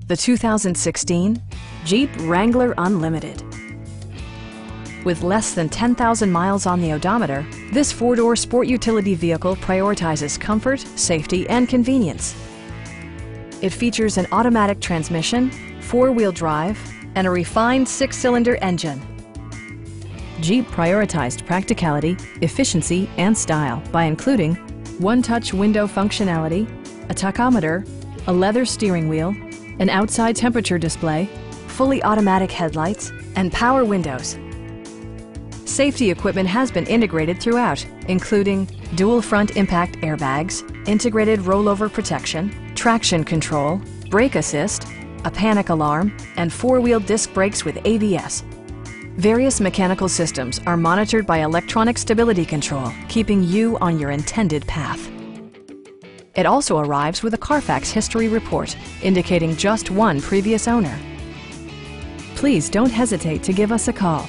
the 2016 Jeep Wrangler Unlimited. With less than 10,000 miles on the odometer, this four-door sport utility vehicle prioritizes comfort, safety, and convenience. It features an automatic transmission, four-wheel drive, and a refined six-cylinder engine. Jeep prioritized practicality, efficiency, and style by including one-touch window functionality, a tachometer, a leather steering wheel, an outside temperature display, fully automatic headlights, and power windows. Safety equipment has been integrated throughout, including dual front impact airbags, integrated rollover protection, traction control, brake assist, a panic alarm, and four-wheel disc brakes with ABS. Various mechanical systems are monitored by electronic stability control, keeping you on your intended path. It also arrives with a Carfax history report, indicating just one previous owner. Please don't hesitate to give us a call.